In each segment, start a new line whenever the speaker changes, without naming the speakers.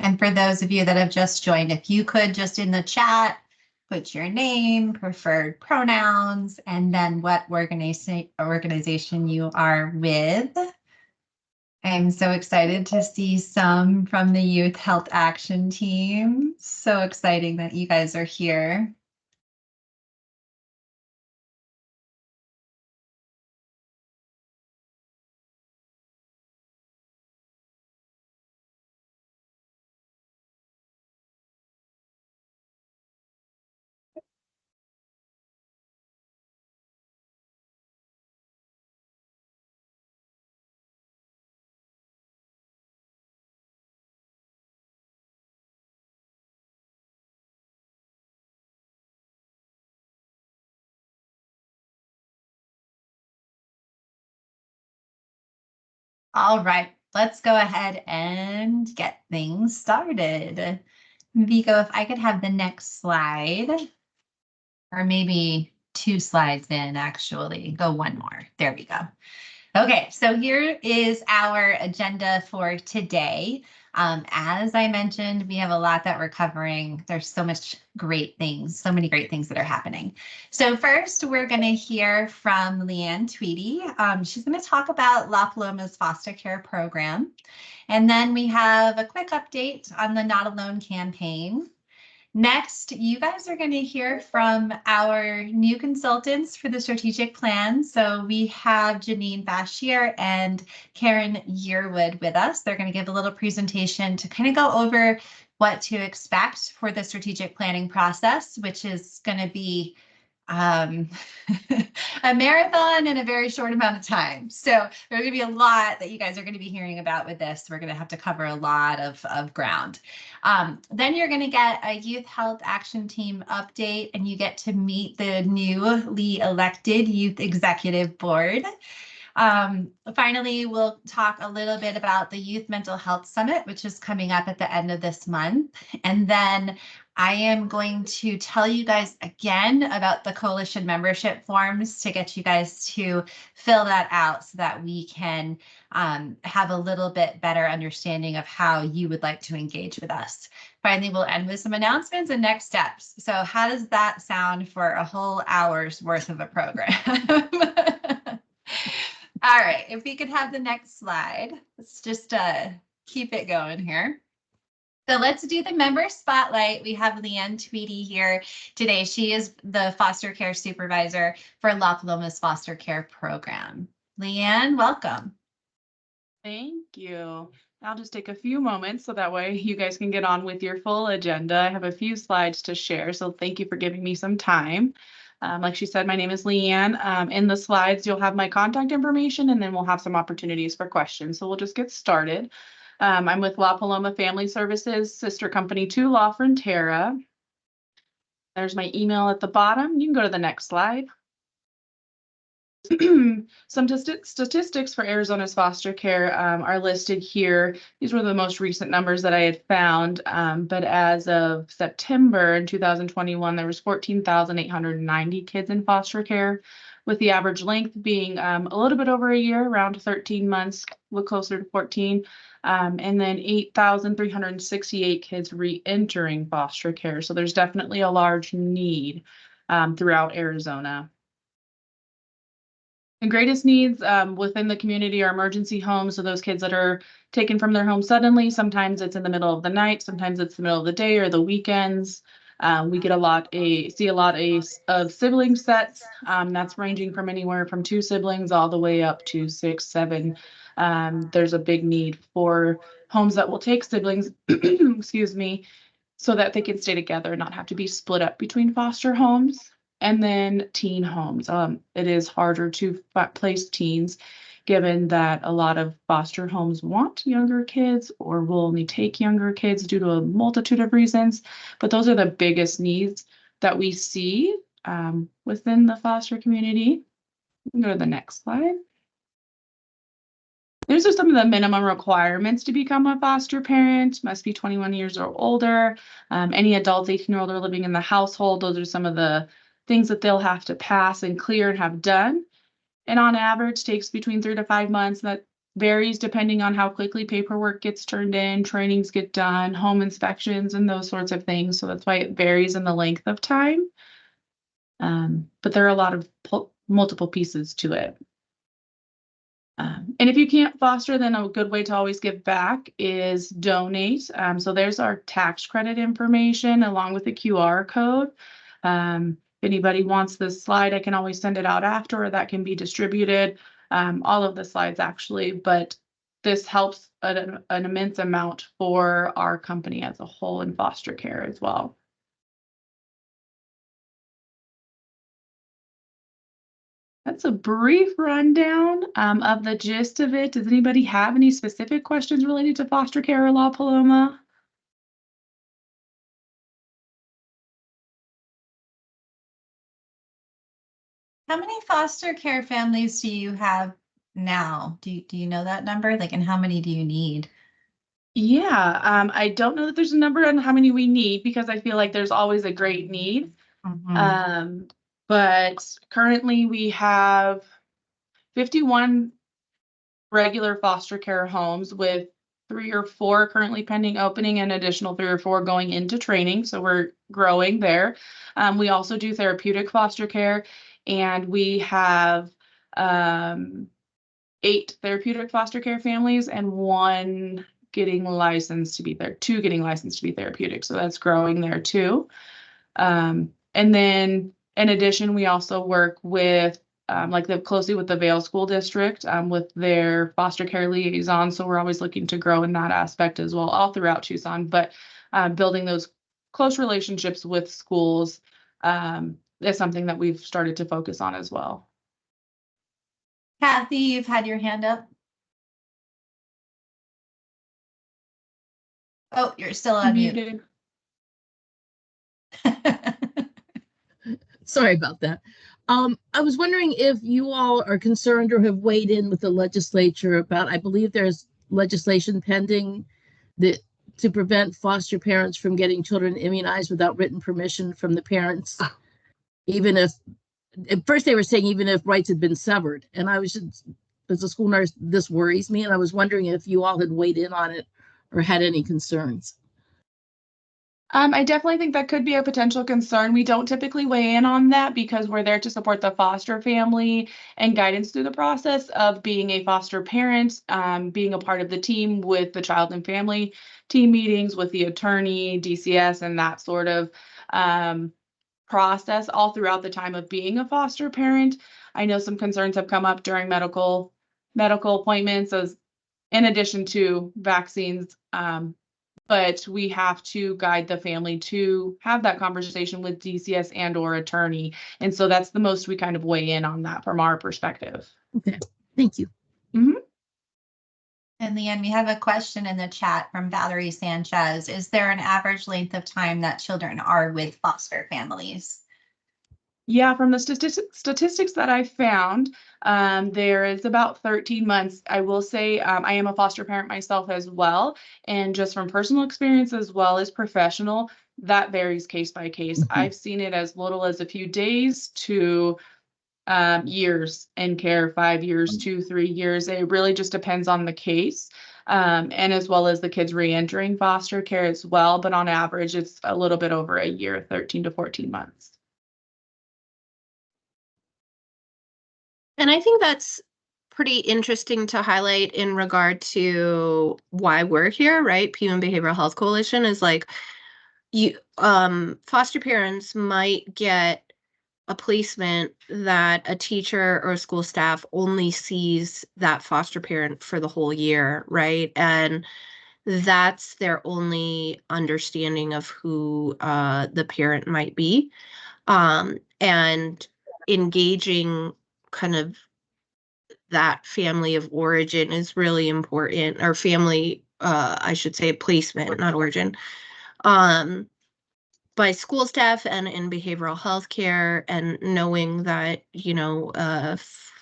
And for those of you that have just joined, if you could just in the chat, put your name, preferred pronouns, and then what organization you are with. I'm so excited to see some from the Youth Health Action Team. So exciting that you guys are here. All right, let's go ahead and get things started. Vico, if I could have the next slide, or maybe 2 slides in, actually. Go one more. There we go. Okay, so here is our agenda for today. As I mentioned, we have a lot that we're covering. There's so much great things, so many great things that are happening. So first, we're going to hear from Leanne Tweedy. She's going to talk about La Paloma's foster care program. And then we have a quick update on the Not Alone campaign. Next, you guys are going to hear from our new consultants for the strategic plan. So we have Janine Bashier and Karen Yearwood with us. They're going to give a little presentation to kind of go over what to expect for the strategic planning process, which is going to be a marathon in a very short amount of time. So there's going to be a lot that you guys are going to be hearing about with this. We're going to have to cover a lot of ground. Then you're going to get a Youth Health Action Team update, and you get to meet the newly elected Youth Executive Board. Finally, we'll talk a little bit about the Youth Mental Health Summit, which is coming up at the end of this month. And then I am going to tell you guys again about the coalition membership forms to get you guys to fill that out so that we can have a little bit better understanding of how you would like to engage with us. Finally, we'll end with some announcements and next steps. So how does that sound for a whole hour's worth of a program? All right, if we could have the next slide, let's just keep it going here. So let's do the member spotlight. We have Leanne Tweedy here today. She is the foster care supervisor for La Paloma's foster care program. Leanne, welcome.
Thank you. I'll just take a few moments so that way you guys can get on with your full agenda. I have a few slides to share, so thank you for giving me some time. Like she said, my name is Leanne. In the slides, you'll have my contact information, and then we'll have some opportunities for questions. So we'll just get started. I'm with La Paloma Family Services, sister company to La Frontera. There's my email at the bottom. You can go to the next slide. Some statistics for Arizona's foster care are listed here. These were the most recent numbers that I had found, but as of September in 2021, there was 14,890 kids in foster care, with the average length being a little bit over a year, around 13 months, a little closer to 14, and then 8,368 kids re-entering foster care. So there's definitely a large need throughout Arizona. The greatest needs within the community are emergency homes. So those kids that are taken from their home suddenly, sometimes it's in the middle of the night, sometimes it's the middle of the day or the weekends. We get see a lot of sibling sets. That's ranging from anywhere from 2 siblings all the way up to 6, 7. There's a big need for homes that will take siblings, excuse me, so that they can stay together and not have to be split up between foster homes. And then teen homes. It is harder to place teens, given that a lot of foster homes want younger kids or will only take younger kids due to a multitude of reasons. But those are the biggest needs that we see within the foster community. Go to the next slide. These are some of the minimum requirements to become a foster parent. Must be 21 years or older. Any adults 18 or older living in the household. Those are some of the things that they'll have to pass and clear and have done. And on average takes between 3 to 5 months. That varies depending on how quickly paperwork gets turned in, trainings get done, home inspections, and those sorts of things. So that's why it varies in the length of time. But there are a lot of multiple pieces to it. And if you can't foster, then a good way to always give back is donate. So there's our tax credit information along with the QR code. If anybody wants this slide, I can always send it out after, or that can be distributed. All of the slides actually, but this helps an immense amount for our company as a whole in foster care as well. That's a brief rundown of the gist of it. Does anybody have any specific questions related to foster care or La Paloma?
How many foster care families do you have now? Do you know that number? Like, and how many do you need?
Yeah, I don't know that there's a number on how many we need because I feel like there's always a great need. But currently we have 51 regular foster care homes with 3 or 4 currently pending opening and additional 3 or 4 going into training. So we're growing there. We also do therapeutic foster care, and we have 8 therapeutic foster care families and 2 getting licensed to be therapeutic. So that's growing there too. And then in addition, we also work with closely with the Vail School District with their foster care liaison. So we're always looking to grow in that aspect as well, all throughout Tucson. But building those close relationships with schools is something that we've started to focus on as well.
Kathy, you've had your hand up. Oh, you're still on mute.
Sorry about that. I was wondering if you all are concerned or have weighed in with the legislature about, I believe there's legislation pending that to prevent foster parents from getting children immunized without written permission from the parents, even if, at first they were saying even if rights had been severed. And I was just, as a school nurse, this worries me. And I was wondering if you all had weighed in on it or had any concerns.
I definitely think that could be a potential concern. We don't typically weigh in on that because we're there to support the foster family and guidance through the process of being a foster parent, being a part of the team with the child and family team meetings with the attorney, DCS, and that sort of process all throughout the time of being a foster parent. I know some concerns have come up during medical appointments as in addition to vaccines. But we have to guide the family to have that conversation with DCS and or attorney. And so that's the most we kind of weigh in on that from our perspective.
Okay, thank you.
Mm-hmm. And Leanne, we have a question in the chat from Valerie Sanchez. Is there an average length of time that children are with foster families?
Yeah, from the statistics that I found, there is about 13 months. I will say I am a foster parent myself as well. And just from personal experience as well as professional, that varies case by case. I've seen it as little as a few days to years in care, 5 years, 2, 3 years. It really just depends on the case. And as well as the kids re-entering foster care as well. But on average, it's a little bit over a year, 13 to 14 months.
And I think that's pretty interesting to highlight in regard to why we're here, right? Pima Behavioral Health Coalition is like, you foster parents might get a placement that a teacher or school staff only sees that foster parent for the whole year, right? And that's their only understanding of who the parent might be. And engaging kind of that family of origin is really important, or family, I should say placement, not origin, by school staff and in behavioral health care, and knowing that, you know,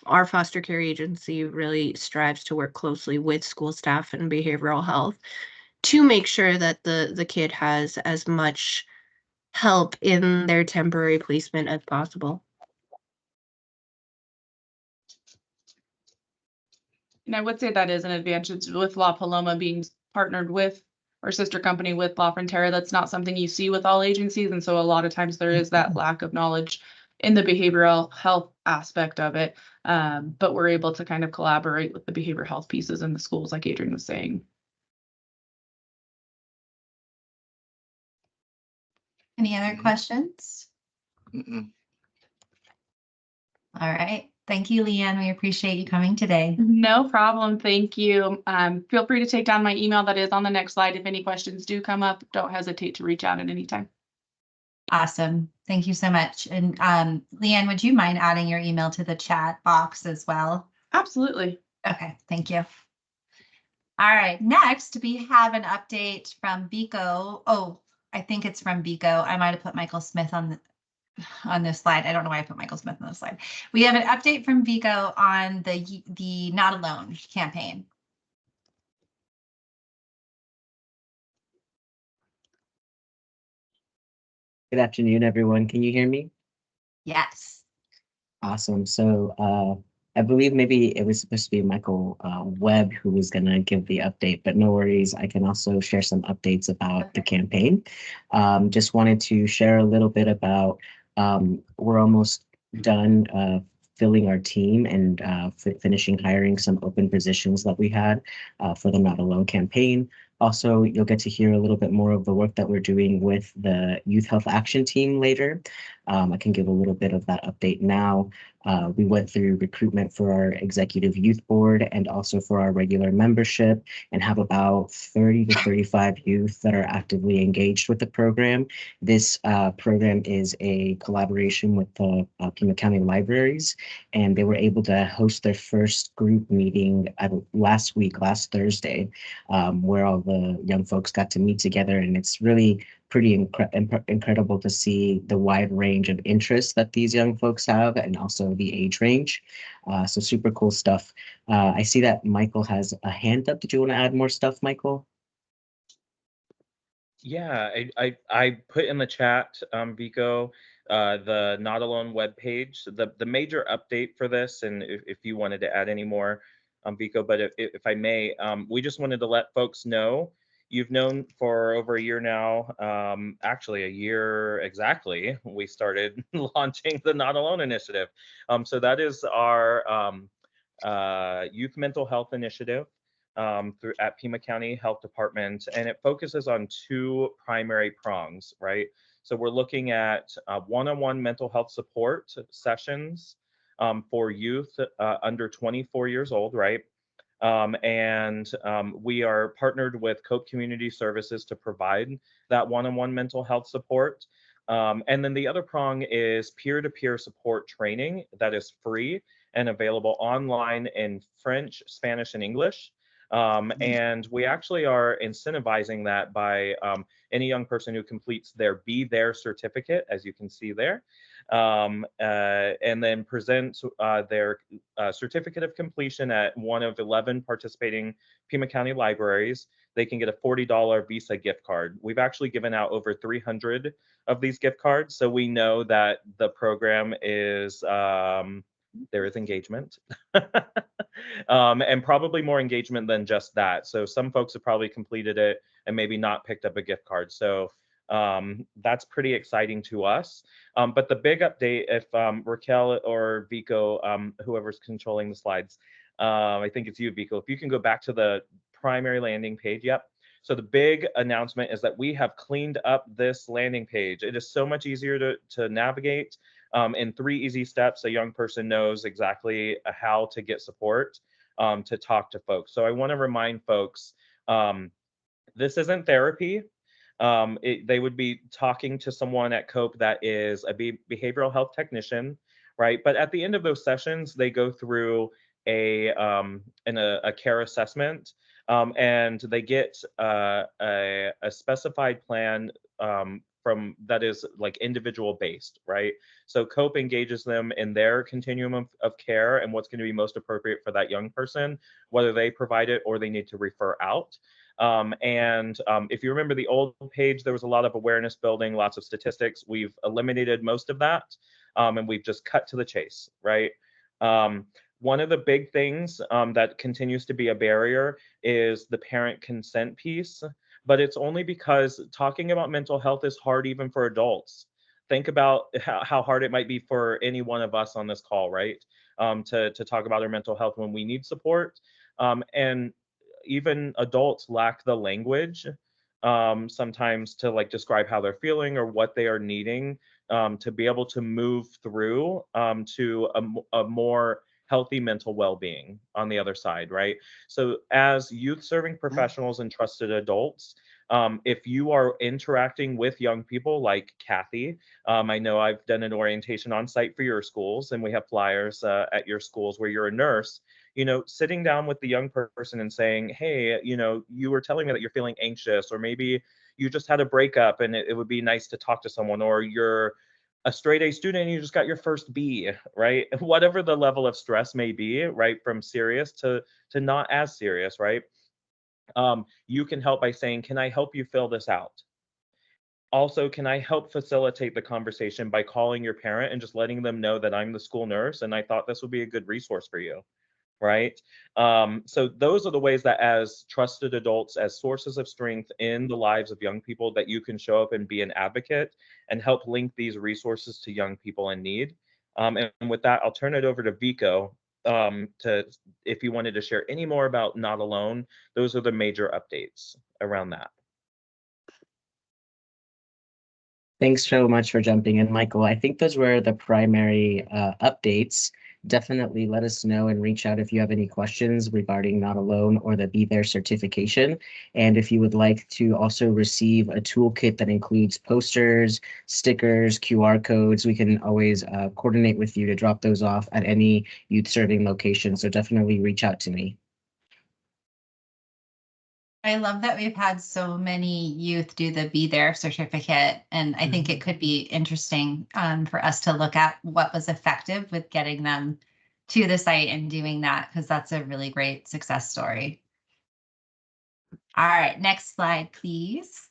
our foster care agency really strives to work closely with school staff and behavioral health to make sure that the kid has as much help in their temporary placement as possible.
And I would say that is an advantage with La Paloma being partnered with our sister company with La Frontera. That's not something you see with all agencies. And so a lot of times there is that lack of knowledge in the behavioral health aspect of it. But we're able to kind of collaborate with the behavioral health pieces in the schools, like Adrian was saying.
Any other questions?
Mm-mm.
All right. Thank you, Leanne. We appreciate you coming today.
No problem. Thank you. Feel free to take down my email that is on the next slide. If any questions do come up, don't hesitate to reach out at any time.
Awesome. Thank you so much. And Leanne, would you mind adding your email to the chat box as well?
Absolutely.
Okay, thank you. All right, next we have an update from Vico. Oh, I think it's from Vico. I might have put Michael Smith on this slide. I don't know why I put Michael Smith on this slide. We have an update from Vico on the Not Alone campaign.
Good afternoon, everyone. Can you hear me?
Yes.
Awesome. So I believe maybe it was supposed to be Michael Webb who was going to give the update, but no worries. I can also share some updates about the campaign. Just wanted to share a little bit about we're almost done filling our team and finishing hiring some open positions that we had for the Not Alone campaign. Also, you'll get to hear a little bit more of the work that we're doing with the Youth Health Action Team later. I can give a little bit of that update now. We went through recruitment for our executive youth board and also for our regular membership, and have about 30 to 35 youth that are actively engaged with the program. This program is a collaboration with the Pima County Libraries, and they were able to host their first group meeting last Thursday, where all the young folks got to meet together. And it's really pretty incredible to see the wide range of interests that these young folks have, and also the age range. So super cool stuff. I see that Michael has a hand up. Did you want to add more stuff, Michael?
Yeah, I put in the chat, Vico, the Not Alone webpage. The major update for this, and if you wanted to add any more, Vico, but if I may, we just wanted to let folks know. You've known for over a year now, actually a year exactly, we started launching the Not Alone initiative. So that is our youth mental health initiative at Pima County Health Department, and it focuses on two primary prongs, right? So we're looking at one-on-one mental health support sessions for youth under 24 years old, right? We are partnered with Cope Community Services to provide that one-on-one mental health support. And then the other prong is peer-to-peer support training that is free and available online in French, Spanish, and English. And we actually are incentivizing that by any young person who completes their Be There certificate, as you can see there, and then present their certificate of completion at one of 11 participating Pima County libraries. They can get a $40 Visa gift card. We've actually given out over 300 of these gift cards, so we know that the program is there is engagement. And probably more engagement than just that. So some folks have probably completed it and maybe not picked up a gift card. So that's pretty exciting to us. But the big update, if Raquel or Vico, whoever's controlling the slides, I think it's you, Vico, if you can go back to the primary landing page. Yep. So the big announcement is that we have cleaned up this landing page. It is so much easier to navigate. In 3 easy steps, a young person knows exactly how to get support to talk to folks. So I want to remind folks, this isn't therapy. They would be talking to someone at Cope that is a behavioral health technician, right? But at the end of those sessions, they go through a care assessment, and they get a specified plan from that is like individual based, right? So Cope engages them in their continuum of care and what's going to be most appropriate for that young person, whether they provide it or they need to refer out. If you remember the old page, there was a lot of awareness building, lots of statistics. We've eliminated most of that, and we've just cut to the chase, right? One of the big things that continues to be a barrier is the parent consent piece, but it's only because talking about mental health is hard even for adults. Think about how hard it might be for any one of us on this call, right? To talk about our mental health when we need support. And even adults lack the language sometimes to like describe how they're feeling or what they are needing to be able to move through to a more healthy mental well-being on the other side, right? So as youth serving professionals and trusted adults, if you are interacting with young people like Kathy, I know I've done an orientation on site for your schools, and we have flyers at your schools where you're a nurse. You know, sitting down with the young person and saying, hey, you know, you were telling me that you're feeling anxious, or maybe you just had a breakup and it would be nice to talk to someone, or you're a straight A student and you just got your first B, right? Whatever the level of stress may be, right? From serious to not as serious, right? You can help by saying, can I help you fill this out? Also, can I help facilitate the conversation by calling your parent and just letting them know that I'm the school nurse and I thought this would be a good resource for you, right? So those are the ways that as trusted adults, as sources of strength in the lives of young people, that you can show up and be an advocate and help link these resources to young people in need. And with that, I'll turn it over to Vico to, if you wanted to share any more about Not Alone. Those are the major updates around that.
Thanks so much for jumping in, Michael. I think those were the primary updates. Definitely let us know and reach out if you have any questions regarding Not Alone or the Be There certification. And if you would like to also receive a toolkit that includes posters, stickers, QR codes, we can always coordinate with you to drop those off at any youth serving location. So definitely reach out to me.
I love that we've had so many youth do the Be There certificate, and I think it could be interesting for us to look at what was effective with getting them to the site and doing that, because that's a really great success story. All right, next slide, please.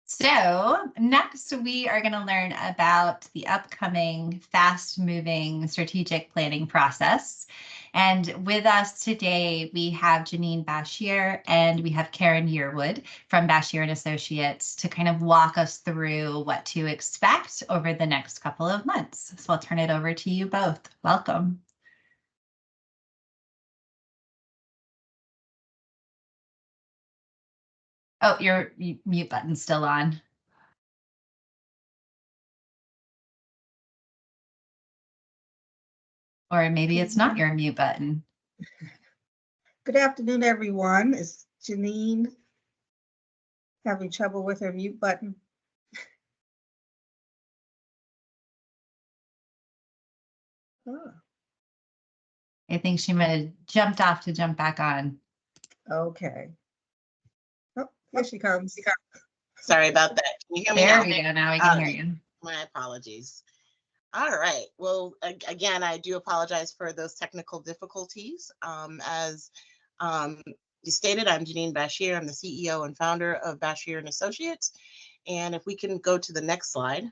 So next, we are going to learn about the upcoming fast-moving strategic planning process. And with us today, we have Janine Bashir and we have Karen Yearwood from Bashir and Associates to kind of walk us through what to expect over the next couple of months. So I'll turn it over to you both. Welcome. Oh, your mute button's still on. Or maybe it's not your mute button.
Good afternoon, everyone. Is Janine having trouble with her mute button? Oh,
I think she might have jumped off to jump back on.
okay. Oh, here she comes.
Sorry about that. Can you hear me
There
now?
we go. Now we can hear you.
My apologies. All right. Well, again, I do apologize for those technical difficulties. As you stated, I'm Janine Bashir. I'm the CEO and founder of Bashir and Associates. And if we can go to the next slide.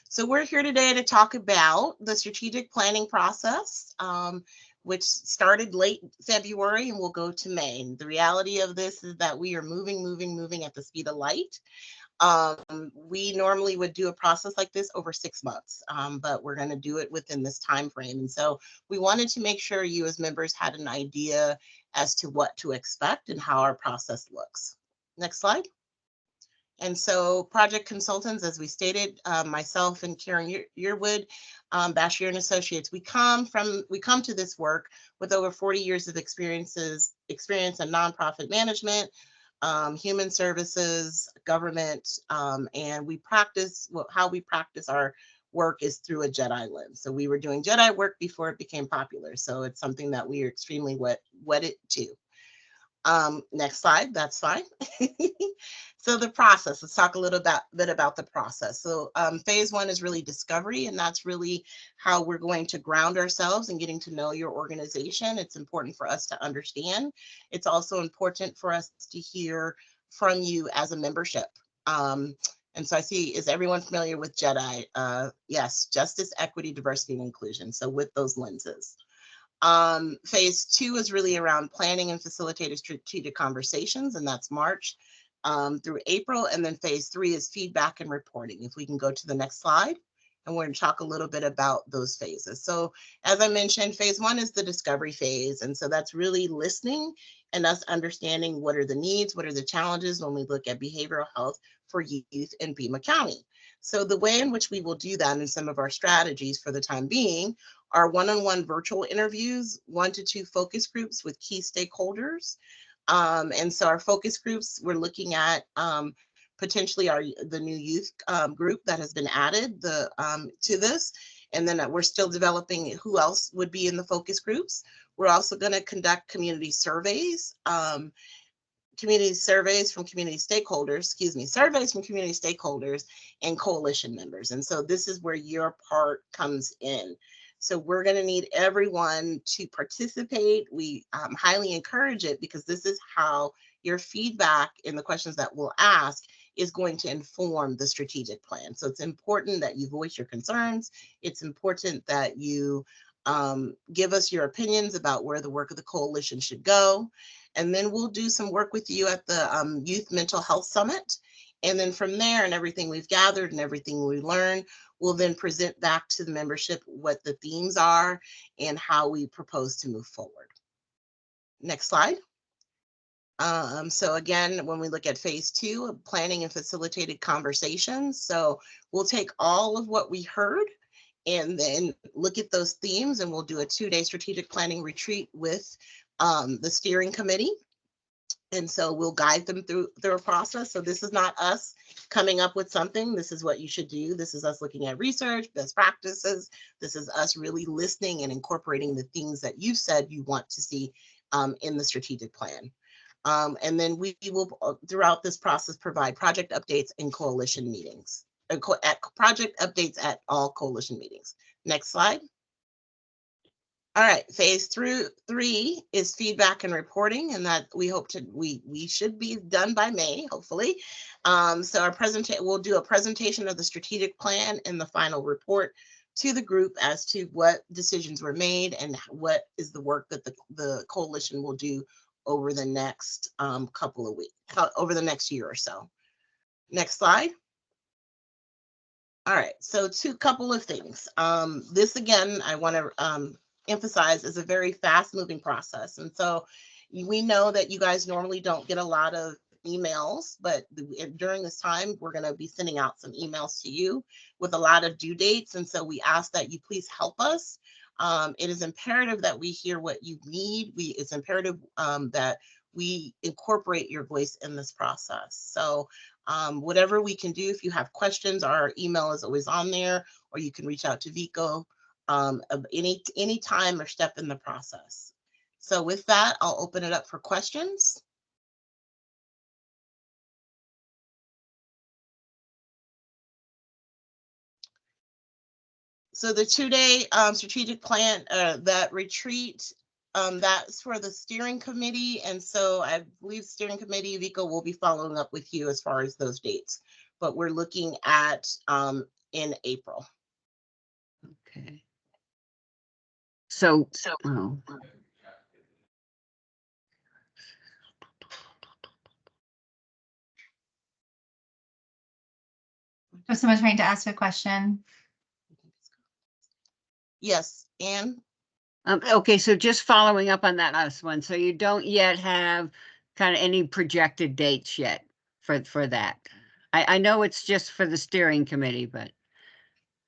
So we're here today to talk about the strategic planning process, which started late February and will go to May. And the reality of this is that we are moving at the speed of light. We normally would do a process like this over 6 months, but we're going to do it within this time frame. And so we wanted to make sure you as members had an idea as to what to expect and how our process looks. Next slide. And so project consultants, as we stated, myself and Karen Yearwood, Bashir and Associates, we come to this work with over 40 years of experience in nonprofit management, human services, government, and we practice, how we practice our work is through a Jedi lens. So we were doing Jedi work before it became popular. So it's something that we are extremely wedded to. Next slide, that's fine. So the process, let's talk a little bit about the process. So phase one is really discovery, and that's really how we're going to ground ourselves and getting to know your organization. It's important for us to understand. It's also important for us to hear from you as a membership. And And so I see, is everyone familiar with JEDI? Yes, justice, equity, diversity, and inclusion. So with those lenses. Phase 2 is really around planning and facilitated strategic conversations, and that's March through April. And then phase 3 is feedback and reporting. If we can go to the next slide. And we're going to talk a little bit about those phases. So as I mentioned, phase 1 is the discovery phase. And so that's really listening and us understanding what are the needs, what are the challenges when we look at behavioral health for youth in Pima County. So the way in which we will do that in some of our strategies for the time being are one-on-one virtual interviews, 1 to 2 focus groups with key stakeholders. And so our focus groups, we're looking at potentially the new youth group that has been added to this. And then we're still developing who else would be in the focus groups. We're also going to conduct community surveys, surveys from community stakeholders and coalition members. And so this is where your part comes in. So we're going to need everyone to participate. We highly encourage it because this is how your feedback in the questions that we'll ask is going to inform the strategic plan. So it's important that you voice your concerns. It's important that you give us your opinions about where the work of the coalition should go. And then we'll do some work with you at the Youth Mental Health Summit. And then from there and everything we've gathered and everything we learned, we'll then present back to the membership what the themes are and how we propose to move forward. Next slide. So again, when we look at phase 2, planning and facilitated conversations. So we'll take all of what we heard and then look at those themes, and we'll do a 2-day strategic planning retreat with the steering committee. And so we'll guide them through a process. So this is not us coming up with something. This is what you should do. This is us looking at research, best practices. This is us really listening and incorporating the things that you said you want to see in the strategic plan. And then we will, throughout this process, provide project updates and coalition meetings, project updates at all coalition meetings. Next slide. All right, phase 3 is feedback and reporting, and that we hope to, we should be done by May, hopefully. So we'll do a presentation of the strategic plan and the final report to the group as to what decisions were made and what is the work that the coalition will do over the next couple of weeks, over the next year or so. Next slide. All right, so couple of things. This again, I want to emphasize is a very fast moving process. And so we know that you guys normally don't get a lot of emails, but during this time, we're going to be sending out some emails to you with a lot of due dates. And so we ask that you please help us. It is imperative that we hear what you need. It's imperative that we incorporate your voice in this process. So whatever we can do, if you have questions, our email is always on there, or you can reach out to Vico any time or step in the process. So with that, I'll open it up for questions. So the 2-day strategic plan, that retreat, that's for the steering committee. And so I believe steering committee, Vico, will be following up with you as far as those dates. But we're looking at in April.
Okay. So oh.
Was someone trying to ask a question?
Yes, Anne?
Okay, so just following up on that last one. So you don't yet have kind of any projected dates yet for that. I know it's just for the steering committee, but.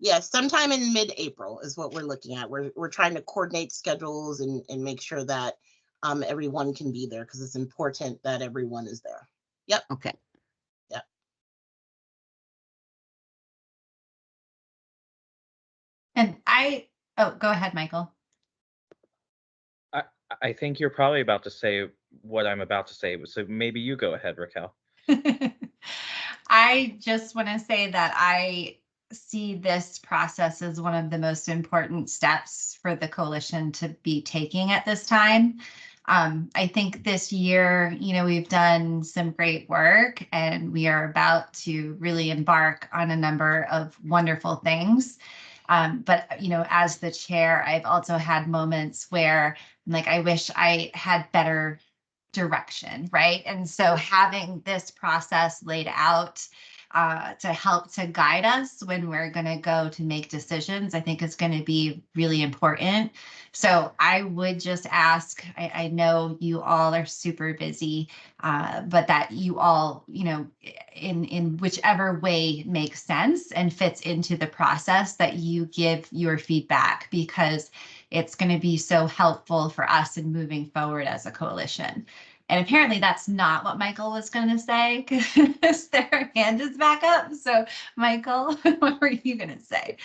Yes, sometime in mid-April is what we're looking at. We're trying to coordinate schedules and make sure that everyone can be there, because it's important that everyone is there. Yep.
Okay.
Yep.
And go ahead, Michael.
I think you're probably about to say what I'm about to say, so maybe you go ahead, Raquel.
I just want to say that I see this process as one of the most important steps for the coalition to be taking at this time. I think this year, we've done some great work and we are about to really embark on a number of wonderful things. But, as the chair, I've also had moments where I'm like, I wish I had better direction, right? And so having this process laid out to help to guide us when we're going to go to make decisions, I think is going to be really important. So I would just ask, I know you all are super busy, but that you all, in whichever way makes sense and fits into the process, that you give your feedback, because it's going to be so helpful for us in moving forward as a coalition. And apparently that's not what Michael was going to say, because their hand is back up. So Michael, what were you going to say?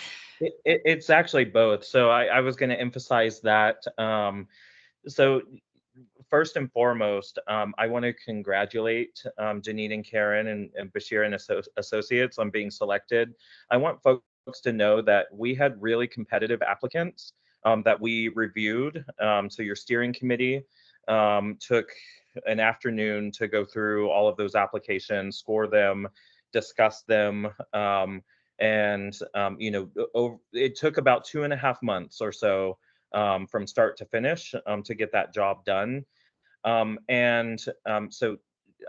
It's actually both. So I was going to emphasize that. So first and foremost, I want to congratulate Janine and Karen and Bashir and Associates on being selected. I want folks to know that we had really competitive applicants that we reviewed. So your steering committee took an afternoon to go through all of those applications, score them, discuss them. And it took about 2.5 months or so from start to finish to get that job done. So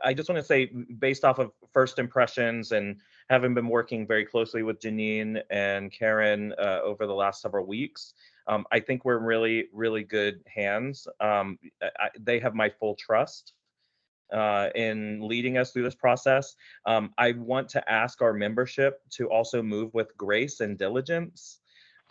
I just want to say, based off of first impressions and having been working very closely with Janine and Karen over the last several weeks, I think we're in really, really good hands. They have my full trust in leading us through this process. I want to ask our membership to also move with grace and diligence.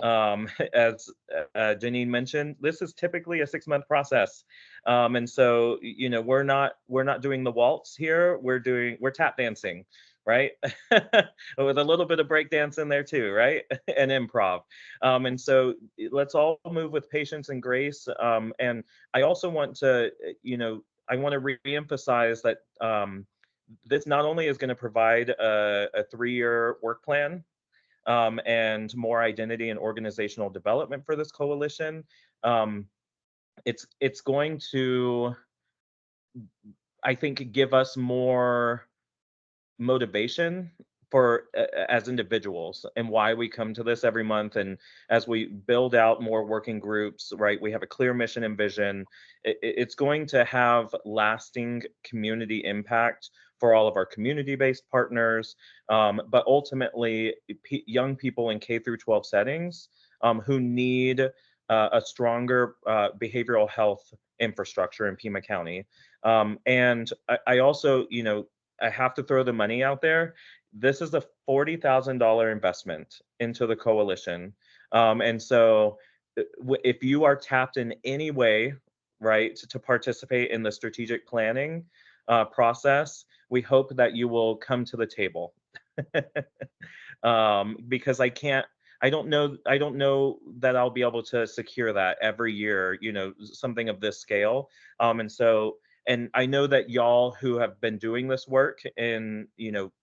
As Janine mentioned, this is typically a 6-month process. And so, we're not doing the waltz here. We're tap dancing, right? With a little bit of break dance in there too, right? And improv. And so let's all move with patience and grace. And I also want to, I want to reemphasize that this not only is going to provide a 3-year work plan, and more identity and organizational development for this coalition. It's going to, I think, give us more motivation for as individuals and why we come to this every month. And as we build out more working groups, right, we have a clear mission and vision. It's going to have lasting community impact for all of our community-based partners, but ultimately young people in K through 12 settings who need a stronger behavioral health infrastructure in Pima County. And I also, I have to throw the money out there. This is a $40,000 investment into the coalition. And so if you are tapped in any way, right, to participate in the strategic planning process, we hope that you will come to the table. Because I don't know that I'll be able to secure that every year, something of this scale. And I know that y'all who have been doing this work in,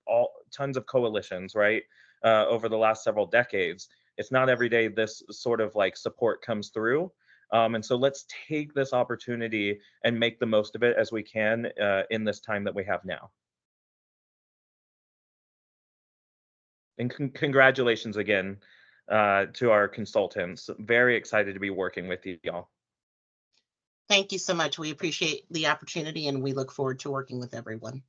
all tons of coalitions, right, over the last several decades, it's not every day this sort of like support comes through. And so let's take this opportunity and make the most of it as we can in this time that we have now. And congratulations again to our consultants. Very excited to be working with you, y'all.
Thank you so much. We appreciate the opportunity and we look forward to working with everyone.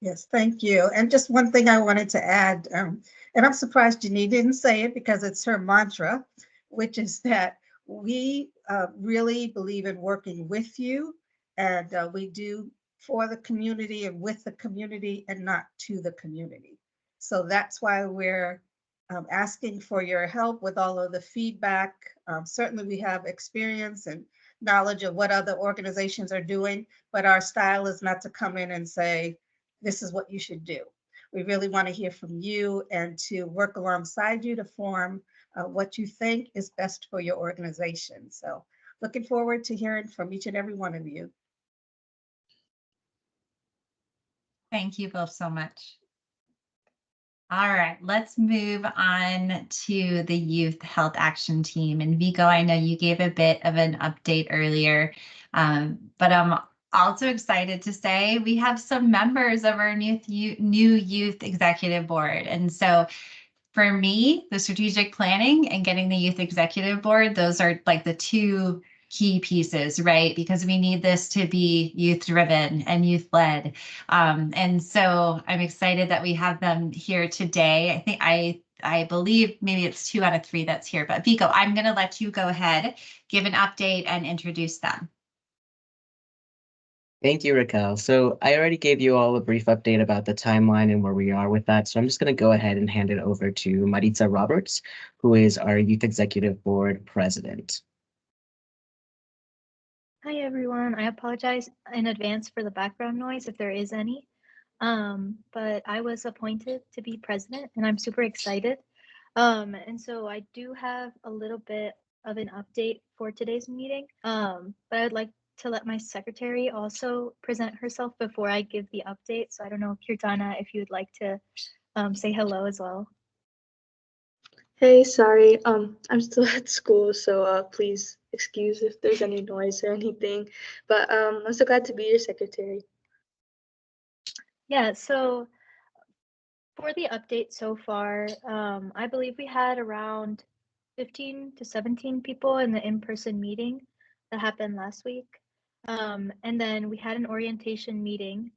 Yes, thank you. And just one thing I wanted to add, and I'm surprised Janine didn't say it because it's her mantra, which is that we really believe in working with you, and we do for the community and with the community and not to the community. So that's why we're asking for your help with all of the feedback. Certainly we have experience and knowledge of what other organizations are doing, but our style is not to come in and say, this is what you should do. We really want to hear from you and to work alongside you to form what you think is best for your organization. So looking forward to hearing from each and every one of you.
Thank you both so much. All right, let's move on to the Youth Health Action Team. And Vico, I know you gave a bit of an update earlier, but I'm also excited to say we have some members of our new Youth Executive Board. And so for me, the strategic planning and getting the Youth Executive Board, those are like the two key pieces, right? Because we need this to be youth driven and youth led. And so I'm excited that we have them here today. I believe maybe it's 2 out of 3 that's here, but Vico, I'm going to let you go ahead, give an update and introduce them.
Thank you, Raquel. So I already gave you all a brief update about the timeline and where we are with that. So I'm just going to go ahead and hand it over to Maritza Roberts, who is our Youth Executive Board President.
Hi, everyone. I apologize in advance for the background noise if there is any. But I was appointed to be president and I'm super excited. And so I do have a little bit of an update for today's meeting. But I'd like to let my secretary also present herself before I give the update. So I don't know, Kirtana, if you'd like to say hello as well.
Hey, sorry, I'm still at school, so please excuse if there's any noise or anything. But I'm so glad to be your secretary.
Yeah, so for the update so far, I believe we had around 15 to 17 people in the in-person meeting that happened last week. And then we had an orientation meeting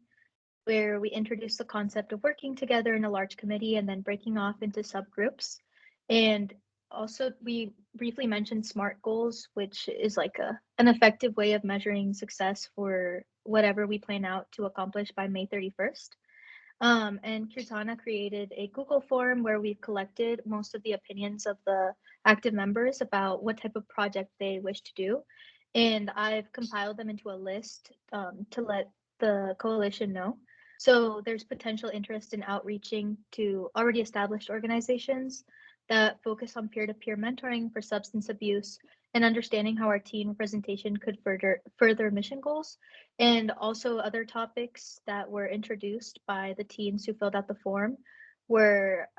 where we introduced the concept of working together in a large committee and then breaking off into subgroups. And also we briefly mentioned SMART goals, which is like an effective way of measuring success for whatever we plan out to accomplish by May 31st. And Kirtana created a Google form where we've collected most of the opinions of the active members about what type of project they wish to do. And I've compiled them into a list to let the coalition know. So there's potential interest in outreaching to already established organizations that focus on peer-to-peer mentoring for substance abuse and understanding how our teen representation could further mission goals, and also other topics that were introduced by the teens who filled out the form were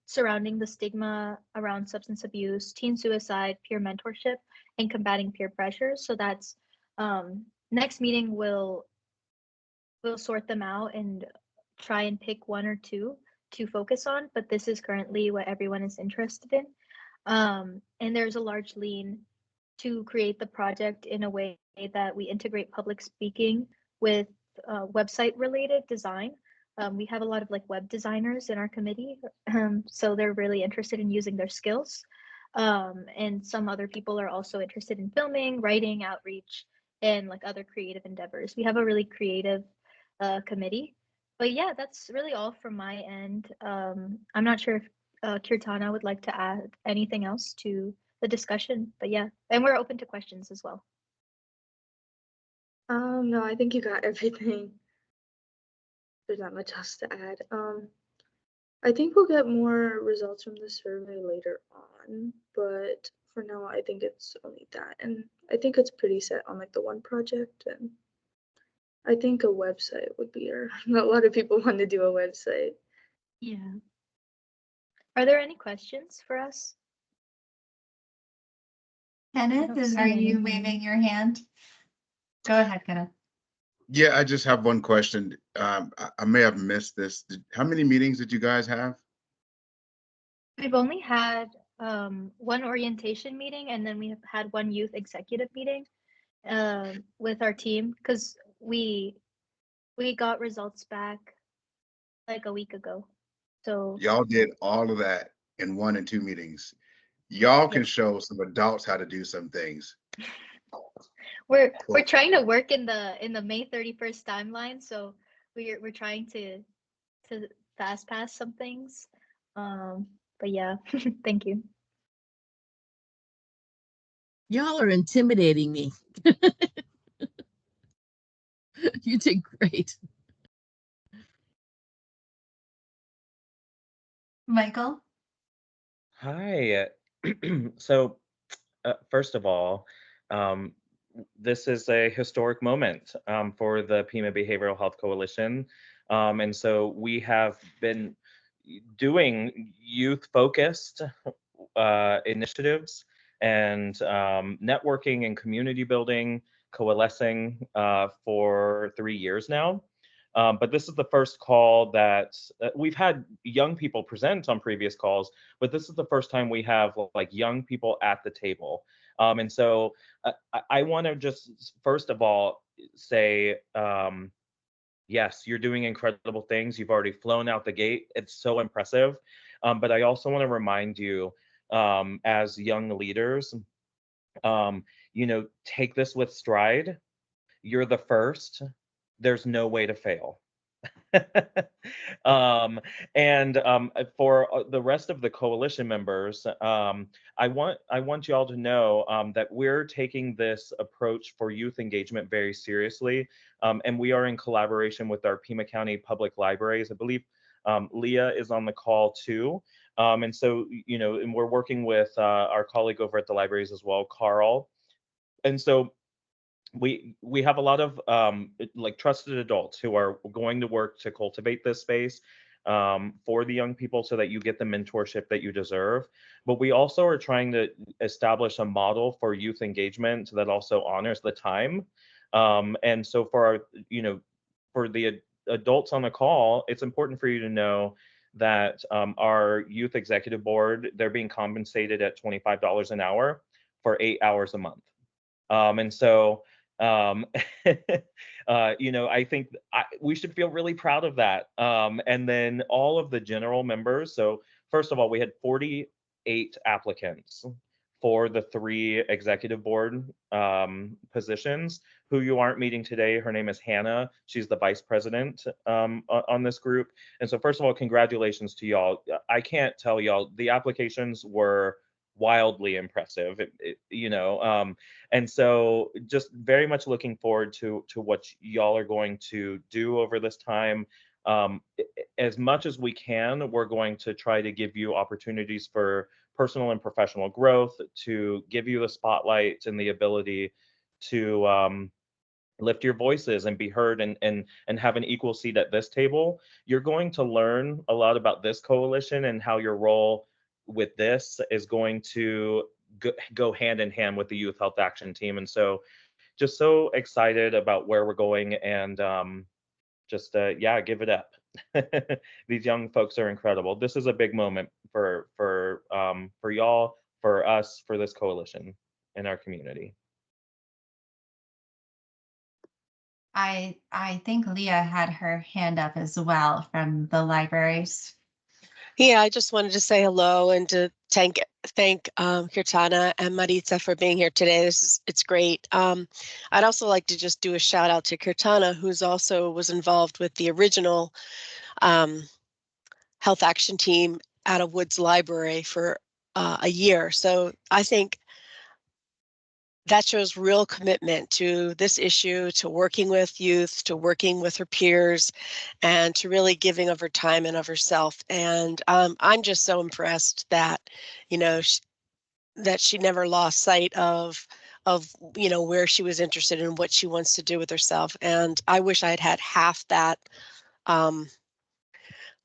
surrounding the stigma around substance abuse, teen suicide, peer mentorship, and combating peer pressure. So that's next meeting we'll sort them out and try and pick 1 or 2 to focus on, but this is currently what everyone is interested in. And there's a large lean to create the project in a way that we integrate public speaking with website related design. We have a lot of like web designers in our committee, so they're really interested in using their skills. And some other people are also interested in filming, writing, outreach, and like other creative endeavors. We have a really creative committee. But yeah, that's really all from my end. I'm not sure if Kirtana would like to add anything else to the discussion, but yeah, and we're open to questions as well.
No, I think you got everything. There's not much else to add. I think we'll get more results from the survey later on, but for now, I think it's only that. And I think it's pretty set on like the one project, and I think a website would be a lot of people want to do a website.
Yeah. Are there any questions for us?
Kenneth, are you waving your hand? Go ahead, Kenneth.
Yeah, I just have one question. I may have missed this. How many meetings did you guys have?
We've only had 1 orientation meeting, and then we have had 1 youth executive meeting with our team because we got results back like a week ago. So
Y'all did all of that in 1 and 2 meetings. Y'all can show some adults how to do some things.
we're trying to work in the May 31st timeline, so we're trying to fast pass some things. But yeah, thank you.
Y'all are intimidating me. You did great.
Michael?
Hi. So, first of all, this is a historic moment for the Pima Behavioral Health Coalition. And so we have been, doing youth-focused initiatives and networking and community building, coalescing for 3 years now. But this is the first call that we've had young people present on previous calls, but this is the first time we have like young people at the table. And so I want to just first of all say, yes, you're doing incredible things. You've already flown out the gate. It's so impressive. But I also want to remind you, as young leaders, take this with stride. You're the first. There's no way to fail. And for the rest of the coalition members, I want you all to know that we're taking this approach for youth engagement very seriously, and we are in collaboration with our Pima County Public Libraries. I believe Leah is on the call too, and so and we're working with our colleague over at the libraries as well, Carl, and so we have a lot of like trusted adults who are going to work to cultivate this space for the young people so that you get the mentorship that you deserve. But we also are trying to establish a model for youth engagement that also honors the time. And so for our, for the adults on the call, it's important for you to know that our youth executive board, they're being compensated at $25 an hour for 8 hours a month. And so I think we should feel really proud of that. And then all of the general members. So first of all, we had 48 applicants for the 3 executive board positions. Who you aren't meeting today, her name is Hannah. She's the vice president on this group. And so first of all, congratulations to y'all. I can't tell y'all, the applications were wildly impressive, and so just very much looking forward to what y'all are going to do over this time. As much as we can, we're going to try to give you opportunities for personal and professional growth, to give you the spotlight and the ability to lift your voices and be heard and have an equal seat at this table. You're going to learn a lot about this coalition and how your role with this is going to go hand in hand with the Youth Health Action Team. And so just so excited about where we're going, and give it up. These young folks are incredible. This is a big moment for y'all, for us, for this coalition in our community.
I think Leah had her hand up as well from the libraries.
Yeah, I just wanted to say hello and to thank Kirtana and Maritza for being here today. It's great. I'd also like to just do a shout out to Kirtana, who's also was involved with the original Health Action Team out of Woods Library for a year. So I think that shows real commitment to this issue, to working with youth, to working with her peers, and to really giving of her time and of herself. And I'm just so impressed that, that she never lost sight of where she was interested in, what she wants to do with herself. And I wish I had had half that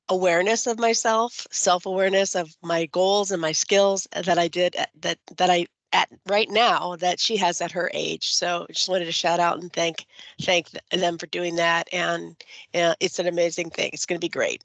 awareness of myself, self-awareness of my goals and my skills that I did that I at right now that she has at her age. So I just wanted to shout out and thank them for doing that. And it's an amazing thing. It's going to be great.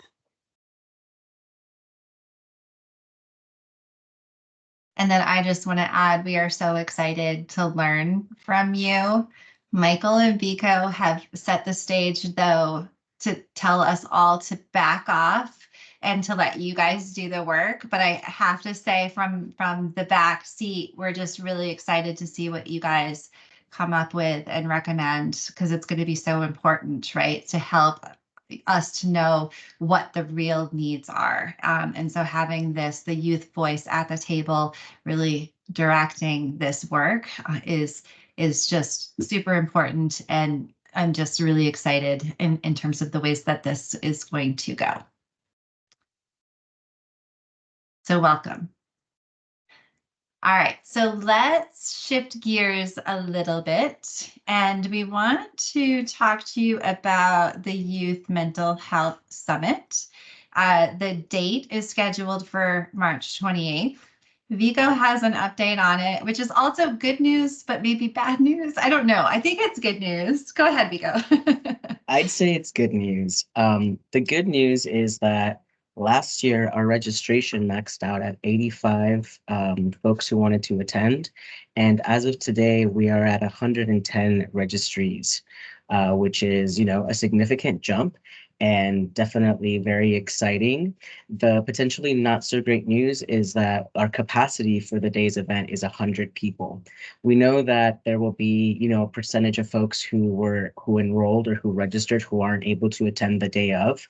And then I just want to add, we are so excited to learn from you. Michael and Vico have set the stage, though, to tell us all to back off and to let you guys do the work. But I have to say, from the back seat, we're just really excited to see what you guys come up with and recommend, because it's going to be so important, right, to help us to know what the real needs are. And so having the youth voice at the table, really directing this work is just super important. And I'm just really excited in terms of the ways that this is going to go. So welcome. All right, so let's shift gears a little bit, and we want to talk to you about the Youth Mental Health Summit. The date is scheduled for March 28th. Vico has an update on it, which is also good news, but maybe bad news. I don't know. I think it's good news. Go ahead, Vico.
I'd say it's good news. The good news is that last year our registration maxed out at 85 folks who wanted to attend. And as of today, we are at 110 registries, which is, a significant jump and definitely very exciting. The potentially not so great news is that our capacity for the day's event is 100 people. We know that there will be, a percentage of folks who enrolled or who registered who aren't able to attend the day of.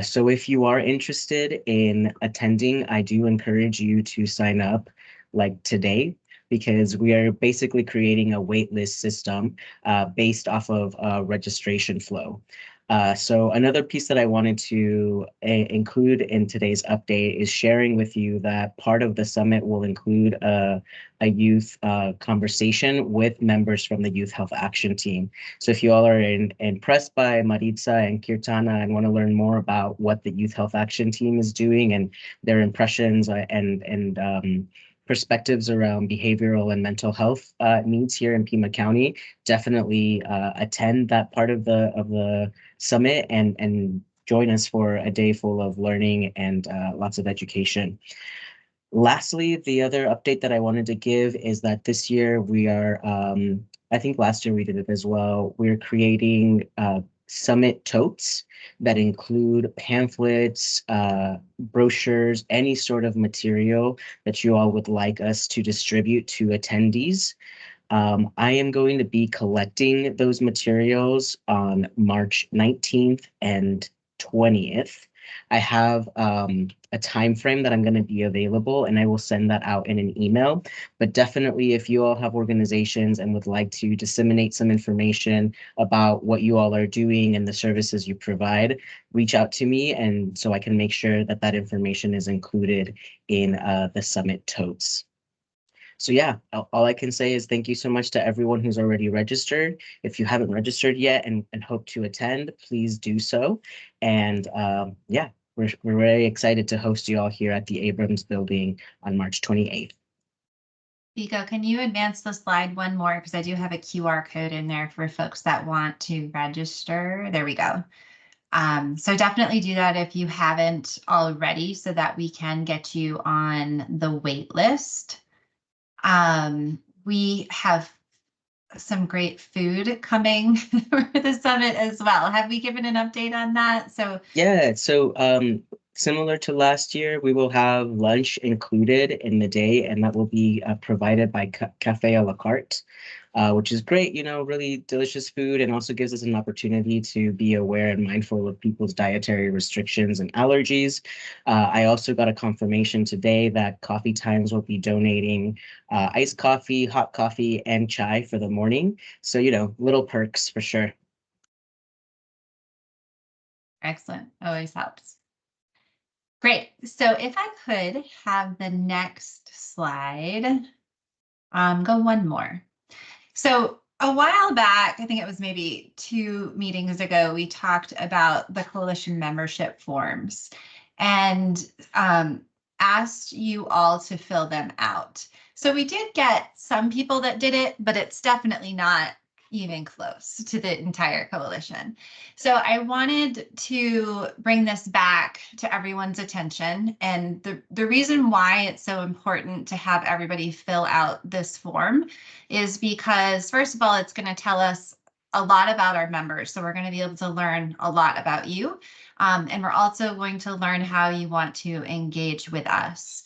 So if you are interested in attending, I do encourage you to sign up like today, because we are basically creating a waitlist system based off of registration flow. So another piece that I wanted to include in today's update is sharing with you that part of the summit will include a youth conversation with members from the Youth Health Action Team. So if you all are impressed by Maritza and Kirtana and want to learn more about what the Youth Health Action Team is doing and their impressions and perspectives around behavioral and mental health needs here in Pima County, definitely attend that part of the summit and join us for a day full of learning and lots of education. Lastly, the other update that I wanted to give is that this year we are, I think last year we did it as well, we're creating summit totes that include pamphlets, brochures, any sort of material that you all would like us to distribute to attendees. I am going to be collecting those materials on March 19th and 20th. I have a time frame that I'm going to be available, and I will send that out in an email. But definitely, if you all have organizations and would like to disseminate some information about what you all are doing and the services you provide, reach out to me, and so I can make sure that that information is included in the summit totes. So yeah, all I can say is thank you so much to everyone who's already registered. If you haven't registered yet and hope to attend, please do so. And yeah, we're very excited to host you all here at the Abrams Building on March 28th.
Vico, can you advance the slide one more? Because I do have a QR code in there for folks that want to register. There we go. So definitely do that if you haven't already, so that we can get you on the wait list. We have some great food coming for the summit as well. Have we given an update on that? So
yeah, so similar to last year, we will have lunch included in the day, and that will be provided by Cafe a la Carte, which is great, really delicious food, and also gives us an opportunity to be aware and mindful of people's dietary restrictions and allergies. I also got a confirmation today that Coffee Times will be donating iced coffee, hot coffee, and chai for the morning. So, little perks for sure.
excellent, always helps. Great, so if I could have the next slide, go one more. So a while back, I think it was maybe 2 meetings ago, we talked about the coalition membership forms and asked you all to fill them out. So we did get some people that did it, but it's definitely not even close to the entire coalition. So I wanted to bring this back to everyone's attention. And the reason why it's so important to have everybody fill out this form is because, first of all, it's going to tell us a lot about our members. So we're going to be able to learn a lot about you. And we're also going to learn how you want to engage with us.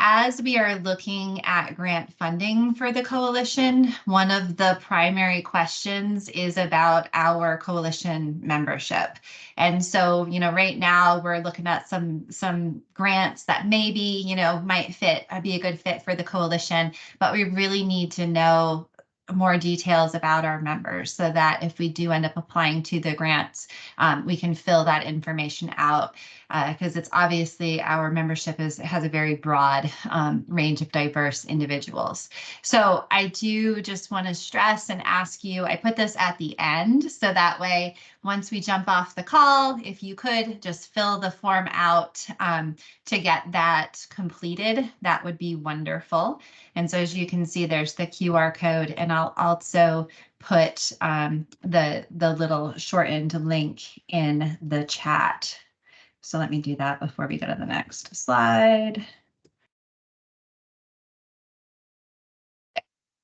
As we are looking at grant funding for the coalition, one of the primary questions is about our coalition membership. And so, right now we're looking at some grants that maybe, might be a good fit for the coalition, but we really need to know more details about our members so that if we do end up applying to the grants, we can fill that information out, because it's obviously our membership has a very broad range of diverse individuals. So I do just want to stress and ask you, I put this at the end so that way once we jump off the call, if you could just fill the form out to get that completed, that would be wonderful. And so as you can see, there's the QR code, and I'll also put the little shortened link in the chat. So let me do that before we go to the next slide.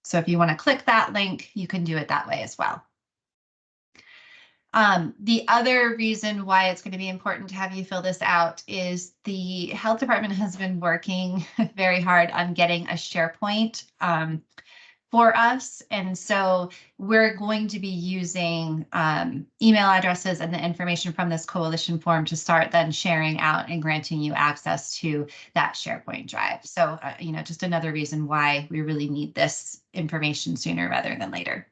So if you want to click that link, you can do it that way as well. The other reason why it's going to be important to have you fill this out is the health department has been working very hard on getting a SharePoint for us. And so we're going to be using email addresses and the information from this coalition form to start then sharing out and granting you access to that SharePoint drive. So, you know, just another reason why we really need this information sooner rather than later.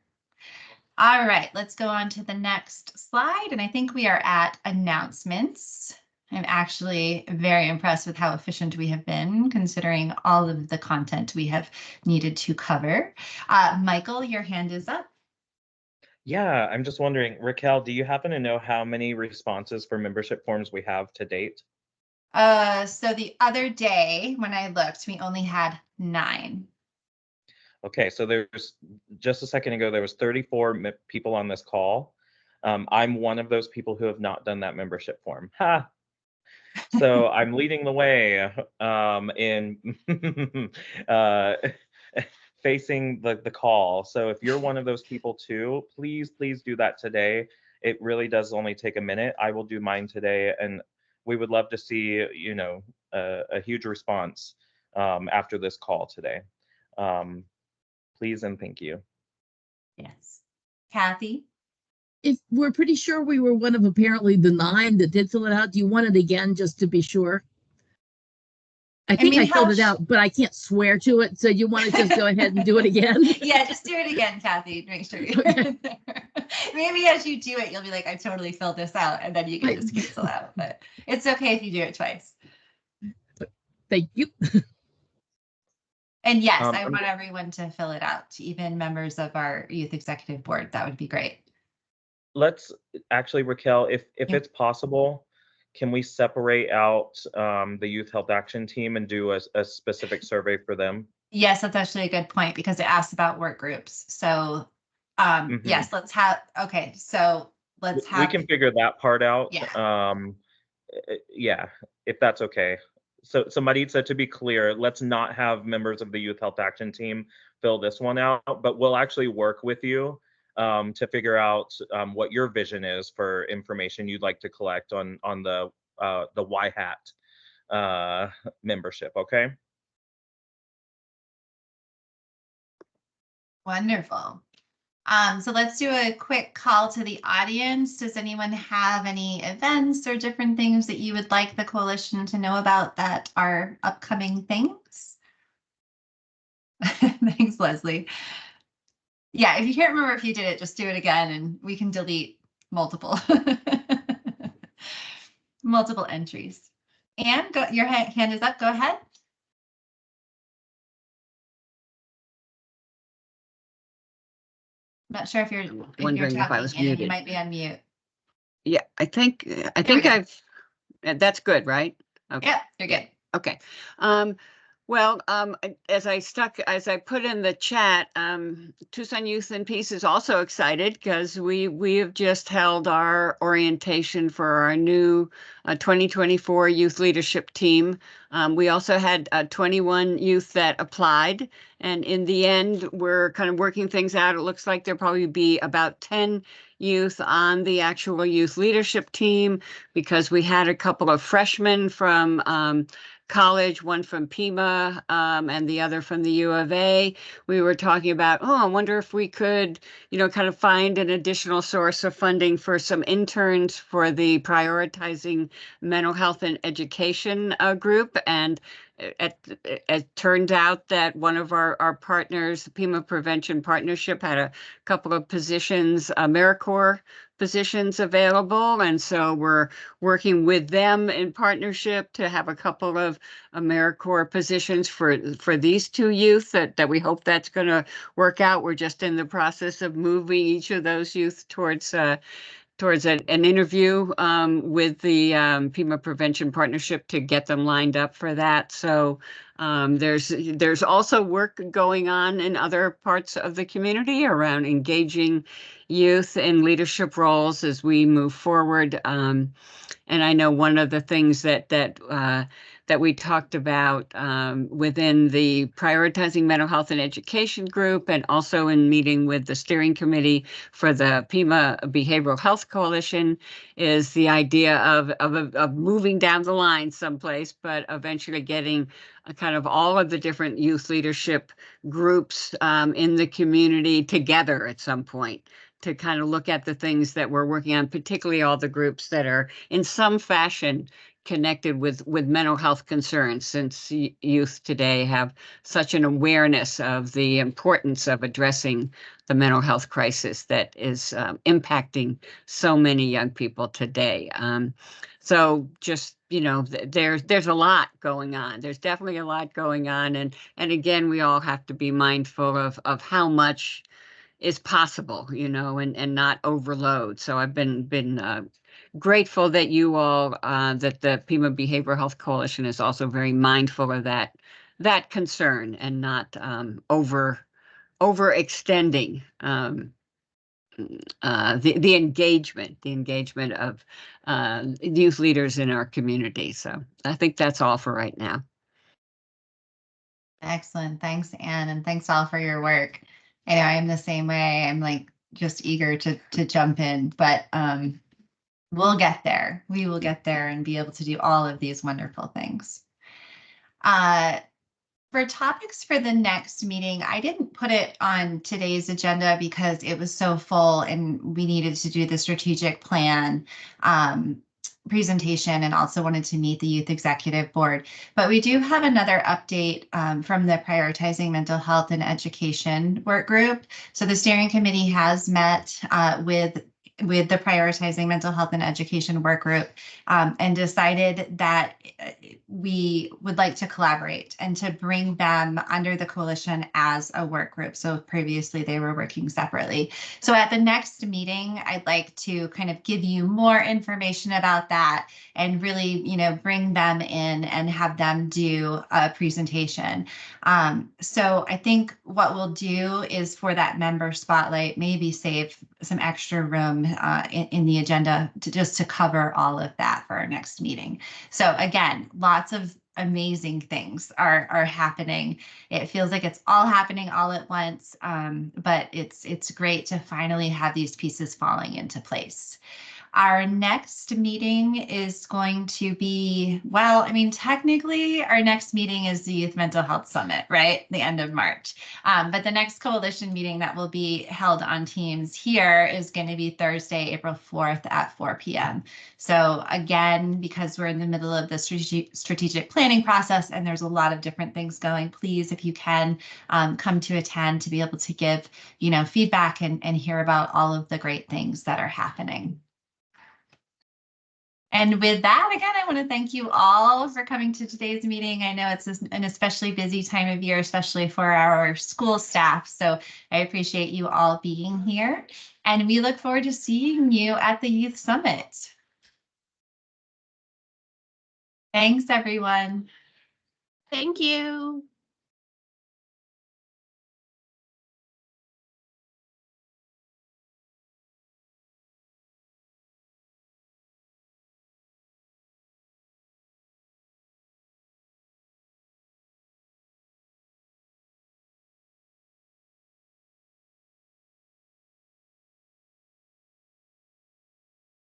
All right, let's go on to the next slide. And I think we are at announcements. I'm actually very impressed with how efficient we have been, considering all of the content we have needed to cover. Michael, your hand is up.
Yeah, I'm just wondering, Raquel, do you happen to know how many responses for membership forms we have to date?
So the other day when I looked, we only had 9.
Okay, so there's just a second ago, there was 34 people on this call. I'm one of those people who have not done that membership form. Ha! So I'm leading the way in facing the call. So if you're one of those people too, please do that today. It really does only take a minute. I will do mine today, and we would love to see, you know, a huge response after this call today. Please and thank you.
Yes. Kathy?
If we're pretty sure we were one of apparently the 9 that did fill it out, do you want it again just to be sure? I think I filled it out, but I can't swear to it. So you want to just go ahead and do it again?
Yeah, just do it again, Kathy. Make sure you're
Okay.
Maybe as you do it, you'll be like, I totally filled this out, and then you can just cancel out. But it's okay if you do it twice.
Thank you.
And yes, I want everyone to fill it out, even members of our youth executive board. That would be great.
Let's actually, Raquel, if it's possible, can we separate out the Youth Health Action Team and do a specific survey for them?
Yes, that's actually a good point because it asks about work groups. So yes, let's have, okay, so let's have.
We can figure that part out.
Yeah.
Yeah, if that's okay. So Maritza, to be clear, let's not have members of the Youth Health Action Team fill this one out, but we'll actually work with you to figure out what your vision is for information you'd like to collect on the YHAT membership, okay?
Wonderful. So let's do a quick call to the audience. Does anyone have any events or different things that you would like the coalition to know about that are upcoming things? Thanks, Leslie. Yeah, if you can't remember if you did it, just do it again and we can delete multiple multiple entries. Anne, your hand is up. Go ahead. I'm not sure if you're
Wondering if I was muted.
You might be on mute.
Yeah, I think that's good, right? Okay.
Yeah, you're good.
Okay. Well, as I put in the chat, Tucson Youth in Peace is also excited because we have just held our orientation for our new 2024 youth leadership team. We also had 21 youth that applied, and in the end, we're kind of working things out. It looks like there'll probably be about 10 youth on the actual youth leadership team because we had a couple of freshmen from college, one from Pima and the other from the U of A. We were talking about, I wonder if we could, kind of find an additional source of funding for some interns for the prioritizing mental health and education group. And it turned out that one of our partners, the Pima Prevention Partnership, had a couple of positions, AmeriCorps positions available. And so we're working with them in partnership to have a couple of AmeriCorps positions for these 2 youth that we hope that's going to work out. We're just in the process of moving each of those youth towards towards an interview with the Pima Prevention Partnership to get them lined up for that. So there's also work going on in other parts of the community around engaging youth in leadership roles as we move forward. And I know one of the things that we talked about within the Prioritizing Mental Health and Education group, and also in meeting with the steering committee for the Pima Behavioral Health Coalition, is the idea of moving down the line someplace, but eventually getting kind of all of the different youth leadership groups in the community together at some point to kind of look at the things that we're working on, particularly all the groups that are in some fashion connected with mental health concerns, since youth today have such an awareness of the importance of addressing the mental health crisis that is impacting so many young people today. So just, you know, there's a lot going on. There's definitely a lot going on. And again, we all have to be mindful of how much is possible, you know, and not overload. So I've been grateful that you all, that the Pima Behavioral Health Coalition is also very mindful of that concern and not overextending the engagement of youth leaders in our community. So I think that's all for right now.
Excellent. Thanks, Anne, and thanks all for your work. I know I'm the same way. I'm like just eager to jump in, but we'll get there. We will get there and be able to do all of these wonderful things. For topics for the next meeting, I didn't put it on today's agenda because it was so full and we needed to do the strategic plan presentation and also wanted to meet the Youth Executive Board. But we do have another update from the Prioritizing Mental Health and Education work group. So the steering committee has met with the Prioritizing Mental Health and Education work group and decided that we would like to collaborate and to bring them under the coalition as a work group. So previously they were working separately. So at the next meeting, I'd like to kind of give you more information about that and really, you know, bring them in and have them do a presentation. So I think what we'll do is for that member spotlight, maybe save some extra room in the agenda to cover all of that for our next meeting. So again, lots of amazing things are happening. It feels like it's all happening all at once, but it's great to finally have these pieces falling into place. Our next meeting is going to be, well, I mean, technically our next meeting is the Youth Mental Health Summit, right? The end of March. But the next coalition meeting that will be held on Teams here is going to be Thursday, April 4th at 4 p.m. So again, because we're in the middle of the strategic planning process and there's a lot of different things going, please, if you can, come to attend to be able to give, you know, feedback and hear about all of the great things that are happening. And with that, again, I want to thank you all for coming to today's meeting. I know it's an especially busy time of year, especially for our school staff. So I appreciate you all being here. And we look forward to seeing you at the Youth Summit. Thanks, everyone.
Thank you.